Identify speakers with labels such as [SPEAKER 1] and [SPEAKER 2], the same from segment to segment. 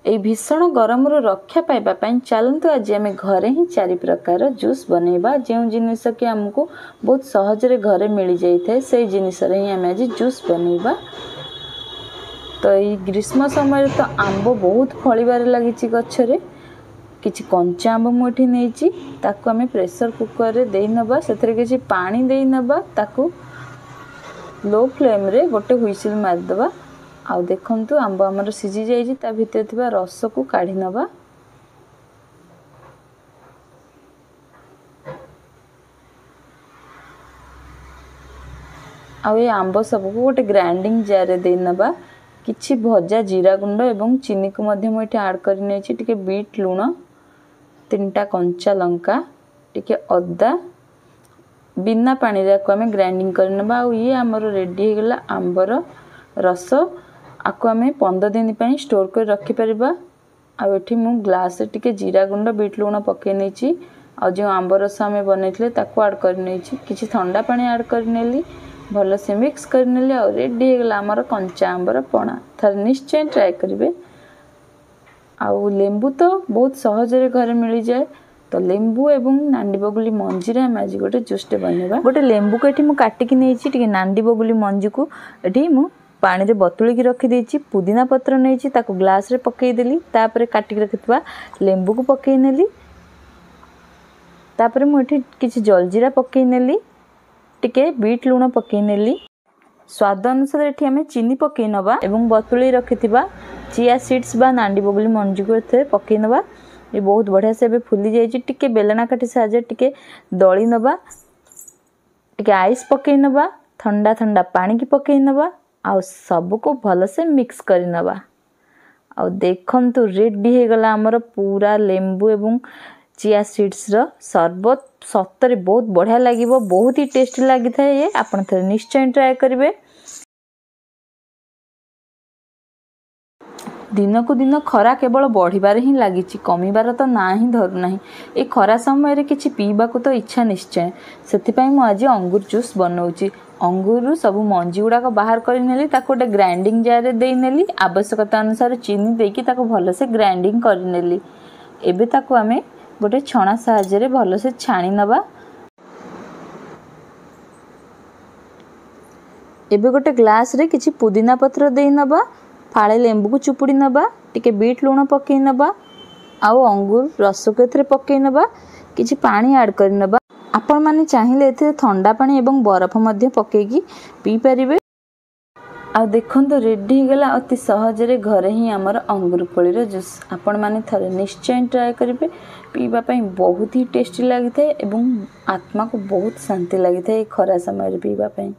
[SPEAKER 1] एई भीषण गरम रक्षा पाइबा चलतु आज आम घरे ही 4 प्रकार जूस बनैबा। जो जिनिस कि आमको बहुत सहजरे घरे मिल जाए से जिनिस ही आम आज जूस बनैबा। तो ये ग्रीष्म समय तो आंब बहुत फलिबार लगी गच्छरे किछि कंचा आंब मुठी नहीं ताकू आम प्रेशर कुकर रे दे नबा सेथरे किछि पानी दे नबा ताकू लो फ्लेम रे गोटे हुइसिल मार दबा। आउ देखंतु आंब हमर सिझी जाइछि ता भितर थिबा रस को काढी नबा। आउ ये आंब सब को गोटे ग्राइंडिंग जार रे दे नबा। किछि भजा जीरा गुंड एवं चीनी को मध्य मु ऐड करि नेछि। टिके बीट लूण 3टा कंचा लंका टिके अदा बिना पानी रे को हमें ग्राइंडिंग कर नबा। आउ ये हमर रेडी हो गला आंबर रस। आको आमे 15 दिन पई स्टोर कर रखि परिबा। आ एठी मु ग्लास टिके जीरा गुंड बीट लूण पके नेछि। आ जो आंब रस हमें बनैथिले ताको ऐड कर नेछि। किछि ठंडा पानी ऐड कर नेली भल से मिक्स कर नेली। आ रेडी हो गला हमर कंचा आंबर पणा। थर निश्चय ट्राई करिवे। आ लेंबू तो बहुत सहज रे घर मिल जाए। तो लेंबू एवं नांडी बगुली मंजी रे हम आज गोटे जूस टे बनेबा। गोटे लेंबू को एठी मु काटी कि नेछि। टिके नांडी बगुली मंजी को एठी मु पानी रे बतुली की रखी देछि। पुदीना पत्र नेछि ताको ग्लास रे पकेई देली। तापरे काटी के रखितबा लेंबू को पकेई नेली। तापरे मु एठी किछि जलजीरा पकेई नेली। टिके बीट लूण पकेई नेली। स्वाद अनुसार एठी हमें चीनी पकेई नबा एवं बतुली रखितबा चिया सीड्स बा नांडी बगुली मंजी को एथे पकेई नबा। ये बहुत बढ़िया से बे फुली जाइछि। टिके बेलना काटी साजे टिके दळी नबा। टिके आइस पकेई नबा। ठंडा ठंडा पानी की पकेई नबा। आउ सब को भल से मिक्स कर नबा। आउ देखंतु रेडी हे गला हमर पूरा लेंबू एवं चिया सीड्स रो शरबत। सत्तरे बहुत बढ़िया लागिवो। बहुत ही टेस्टी लागि थाए। ये आपण थरे निश्चय ट्राई करिवे। दिन को दिन खरा केवल बढ़िबार ही लागिछि कमिबार तो ना ही धरु नाही। ए खरा समय रे किछि पीबा को तो इच्छा निश्चय। सेति पई मु आज अंगूर जूस बनौछि। अंगूर सब मंजी गुडा को बाहर कर नेली ताको गोटे ग्राइंडिंग जार रे दे नेली। आवश्यकता अनुसार चीनी देकी ताको भल से ग्राइंडिंग कर नेली। एबे ताको हमें गोटे छणा साहाय्य रे भल से छाणी नबा। एबे गोटे ग्लास रे किछि पुदीना पत्र दे नबा। फाळे लेंबू को चुपुड़ी नबा। टिके बीट लूण पकेई नबा। आउ अंगूर रस को एथरे पकेई नबा। किछि पानी ऐड कर नबा। आपण माने चाहिए एथे ठंडा पानी एवं बरफ मध्य पकेकी पी परिबे। आ देखंतो रेडी गला अति सहज रे घरे ही हमर अंगूर कोली रे जूस। आपण माने थरे निश्चय ट्राई करिवे। पीबा पई बहुत ही टेस्टी लागिथे एवं आत्मा को बहुत शांति लागिथे खरा समय रे पीबा पई।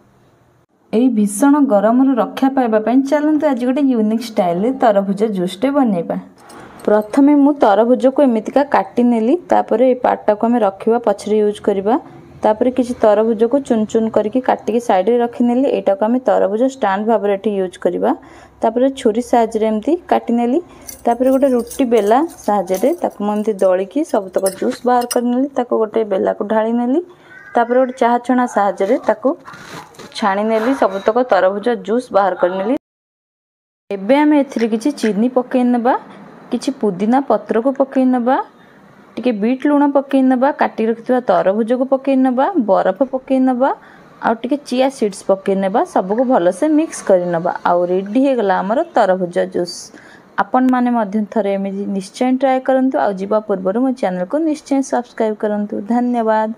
[SPEAKER 1] एई भीषण गरम रक्षा पाइबा पई चलंतु आज गोटे यूनिक स्टाइल रे तरबूज जूस टे बनेबा। प्रथमे मु तरबूज को एमितिका काटी नेली। तापरे ए पार्टा को हमें रखिबा पछरे यूज करिबा। तापरे किछि तरबूज को चुन चुन करके काटी के साइड रे रखि नेली। एटा को हमें तरबूज स्टैंड भाबरे एठी यूज करिबा। तापरे छुरी साहाय्य रे एमती काटी नेली। तापरे गोटे रोटी बेला साहाय्य रे ताको म एमती दळी की सब तक जूस बाहर कर नेली। ताको गोटे बेला को ढाली नेली। तापरे गोटे चाहा छणा साहाय्य रे ताको छाणी नेली। सब तक तरबूज जूस बाहर कर नेली। एबे हम एथिरे किछि चीनी पकेई नबा। किछि पुदीना पत्र को पकेई नबा। टिके बीट लूण पकेई नबा। काटी रखितबा तरबूज को पकेई नबा। बरफ पकेई नबा। आ टिके चिया सीड्स पकेई नबा। सब को भल से मिक्स करि नबा। आ रेडी हे गला हमर तरबूज जूस। आपण माने मध्य थरे एमि निश्चय ट्राई करंतु। आ जीवा पूर्व मो चैनल को निश्चय सब्सक्राइब करंतु। धन्यवाद।